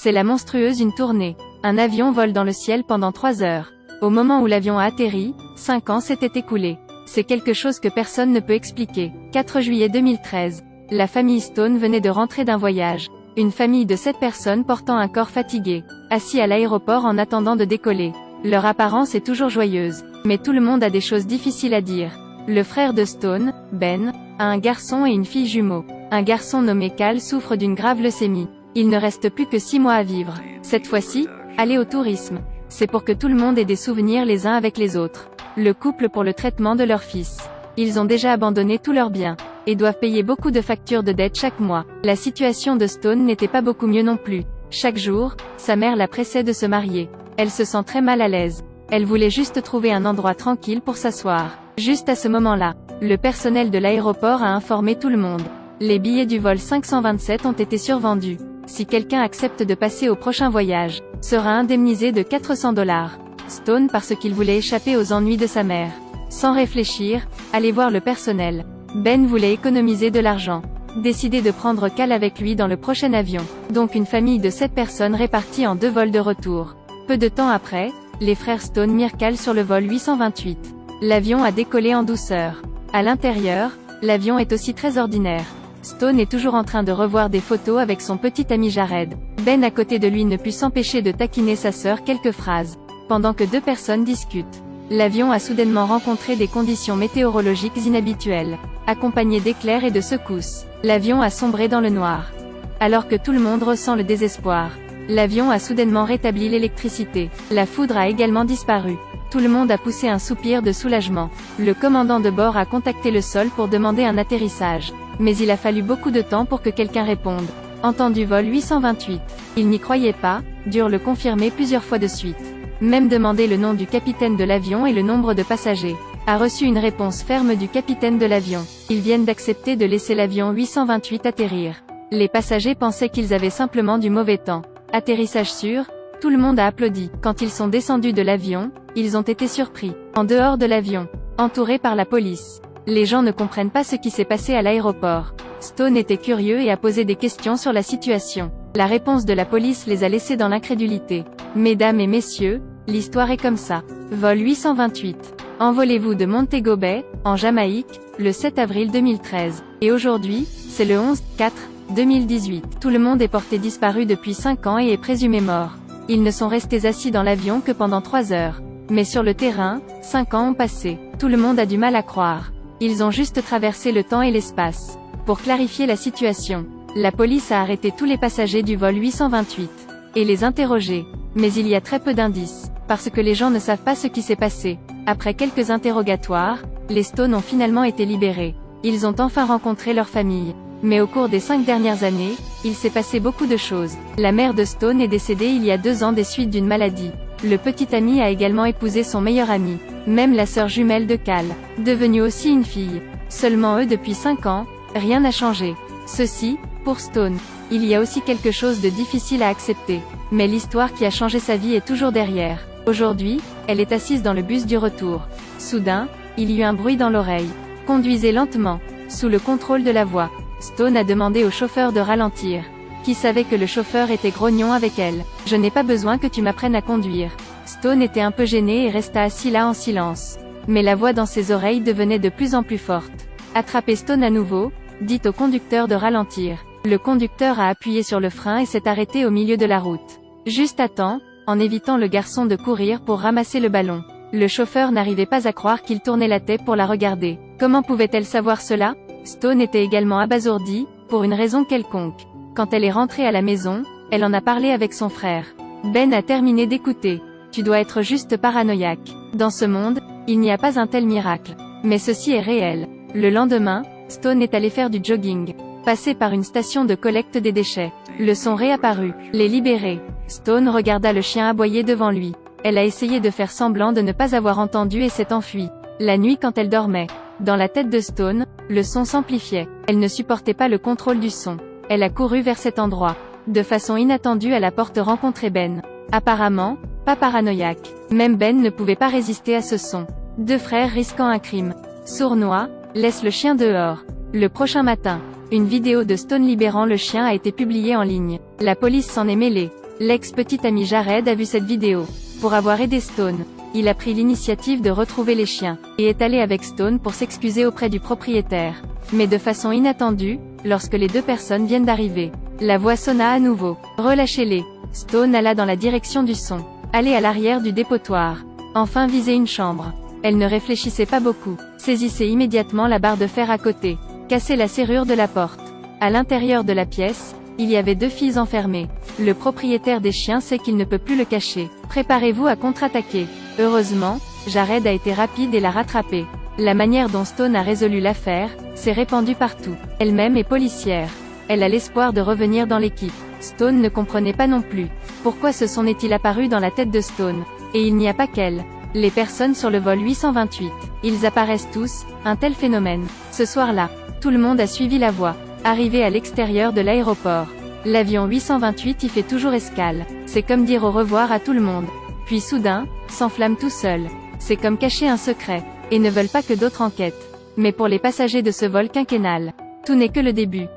C'est la monstrueuse une tournée. Un avion vole dans le ciel pendant 3 heures. Au moment où l'avion a atterri, 5 ans s'étaient écoulés. C'est quelque chose que personne ne peut expliquer. 4 juillet 2013. La famille Stone venait de rentrer d'un voyage. Une famille de 7 personnes portant un corps fatigué, assis à l'aéroport en attendant de décoller. Leur apparence est toujours joyeuse. Mais tout le monde a des choses difficiles à dire. Le frère de Stone, Ben, a un garçon et une fille jumeaux. Un garçon nommé Cal souffre d'une grave leucémie. Il ne reste plus que 6 mois à vivre. Cette fois-ci, aller au tourisme. C'est pour que tout le monde ait des souvenirs les uns avec les autres. Le couple pour le traitement de leur fils. Ils ont déjà abandonné tous leurs biens, et doivent payer beaucoup de factures de dette chaque mois. La situation de Stone n'était pas beaucoup mieux non plus. Chaque jour, sa mère la pressait de se marier. Elle se sent très mal à l'aise. Elle voulait juste trouver un endroit tranquille pour s'asseoir. Juste à ce moment-là, le personnel de l'aéroport a informé tout le monde. Les billets du vol 527 ont été survendus. Si quelqu'un accepte de passer au prochain voyage, sera indemnisé de $400. Stone parce qu'il voulait échapper aux ennuis de sa mère. Sans réfléchir, aller voir le personnel. Ben voulait économiser de l'argent. Décider de prendre Cal avec lui dans le prochain avion. Donc une famille de 7 personnes réparties en 2 vols de retour. Peu de temps après, les frères Stone mirent Cal sur le vol 828. L'avion a décollé en douceur. À l'intérieur, l'avion est aussi très ordinaire. Stone est toujours en train de revoir des photos avec son petit ami Jared. Ben à côté de lui ne put s'empêcher de taquiner sa sœur quelques phrases. Pendant que 2 personnes discutent. L'avion a soudainement rencontré des conditions météorologiques inhabituelles. Accompagné d'éclairs et de secousses, l'avion a sombré dans le noir. Alors que tout le monde ressent le désespoir, l'avion a soudainement rétabli l'électricité. La foudre a également disparu. Tout le monde a poussé un soupir de soulagement. Le commandant de bord a contacté le sol pour demander un atterrissage. Mais il a fallu beaucoup de temps pour que quelqu'un réponde. Entendu vol 828. Il n'y croyait pas, durent le confirmer plusieurs fois de suite. Même demander le nom du capitaine de l'avion et le nombre de passagers. A reçu une réponse ferme du capitaine de l'avion. Ils viennent d'accepter de laisser l'avion 828 atterrir. Les passagers pensaient qu'ils avaient simplement du mauvais temps. Atterrissage sûr, tout le monde a applaudi. Quand ils sont descendus de l'avion, ils ont été surpris. En dehors de l'avion, entourés par la police. Les gens ne comprennent pas ce qui s'est passé à l'aéroport. Stone était curieux et a posé des questions sur la situation. La réponse de la police les a laissés dans l'incrédulité. Mesdames et messieurs, l'histoire est comme ça. Vol 828. Envolez-vous de Montego Bay, en Jamaïque, le 7 avril 2013. Et aujourd'hui, c'est le 11/4/2018. Tout le monde est porté disparu depuis 5 ans et est présumé mort. Ils ne sont restés assis dans l'avion que pendant 3 heures. Mais sur le terrain, 5 ans ont passé. Tout le monde a du mal à croire. Ils ont juste traversé le temps et l'espace. Pour clarifier la situation, la police a arrêté tous les passagers du vol 828 et les interrogé. Mais il y a très peu d'indices, parce que les gens ne savent pas ce qui s'est passé. Après quelques interrogatoires, les Stones ont finalement été libérés. Ils ont enfin rencontré leur famille. Mais au cours des 5 dernières années, il s'est passé beaucoup de choses. La mère de Stone est décédée il y a 2 ans des suites d'une maladie. Le petit ami a également épousé son meilleur ami. Même la sœur jumelle de Cal, devenue aussi une fille. Seulement eux depuis 5 ans, rien n'a changé. Ceci, pour Stone, il y a aussi quelque chose de difficile à accepter. Mais l'histoire qui a changé sa vie est toujours derrière. Aujourd'hui, elle est assise dans le bus du retour. Soudain, il y eut un bruit dans l'oreille. Conduisez lentement. Sous le contrôle de la voix, Stone a demandé au chauffeur de ralentir. Qui savait que le chauffeur était grognon avec elle. Je n'ai pas besoin que tu m'apprennes à conduire. Stone était un peu gêné et resta assis là en silence. Mais la voix dans ses oreilles devenait de plus en plus forte. Attrapez Stone à nouveau, dit au conducteur de ralentir. Le conducteur a appuyé sur le frein et s'est arrêté au milieu de la route. Juste à temps, en évitant le garçon de courir pour ramasser le ballon. Le chauffeur n'arrivait pas à croire qu'il tournait la tête pour la regarder. Comment pouvait-elle savoir cela? Stone était également abasourdie, pour une raison quelconque. Quand elle est rentrée à la maison, elle en a parlé avec son frère. Ben a terminé d'écouter. Tu dois être juste paranoïaque. Dans ce monde, il n'y a pas un tel miracle. Mais ceci est réel. Le lendemain, Stone est allé faire du jogging. Passé par une station de collecte des déchets. Le son réapparut. Les libérer. Stone regarda le chien aboyer devant lui. Elle a essayé de faire semblant de ne pas avoir entendu et s'est enfuie. La nuit quand elle dormait. Dans la tête de Stone, le son s'amplifiait. Elle ne supportait pas le contrôle du son. Elle a couru vers cet endroit. De façon inattendue elle a rencontré Ben. Apparemment, pas paranoïaque. Même Ben ne pouvait pas résister à ce son. 2 frères risquant un crime. Sournois, laisse le chien dehors. Le prochain matin, une vidéo de Stone libérant le chien a été publiée en ligne. La police s'en est mêlée. L'ex-petit ami Jared a vu cette vidéo. Pour avoir aidé Stone, il a pris l'initiative de retrouver les chiens, et est allé avec Stone pour s'excuser auprès du propriétaire. Mais de façon inattendue, lorsque les deux personnes viennent d'arriver, la voix sonna à nouveau. Relâchez-les. Stone alla dans la direction du son. Allez à l'arrière du dépotoir. Enfin visez une chambre. Elle ne réfléchissait pas beaucoup. Saisissez immédiatement la barre de fer à côté. Cassez la serrure de la porte. À l'intérieur de la pièce, il y avait 2 filles enfermées. Le propriétaire des chiens sait qu'il ne peut plus le cacher. Préparez-vous à contre-attaquer. Heureusement, Jared a été rapide et l'a rattrapé. La manière dont Stone a résolu l'affaire s'est répandue partout. Elle-même est policière. Elle a l'espoir de revenir dans l'équipe. Stone ne comprenait pas non plus. Pourquoi ce son est-il apparu dans la tête de Stone? Et il n'y a pas qu'elle. Les personnes sur le vol 828. Ils apparaissent tous, un tel phénomène. Ce soir-là, tout le monde a suivi la voie. Arrivé à l'extérieur de l'aéroport, l'avion 828 y fait toujours escale. C'est comme dire au revoir à tout le monde. Puis soudain, s'enflamme tout seul. C'est comme cacher un secret. Et ne veulent pas que d'autres enquêtent. Mais pour les passagers de ce vol quinquennal, tout n'est que le début.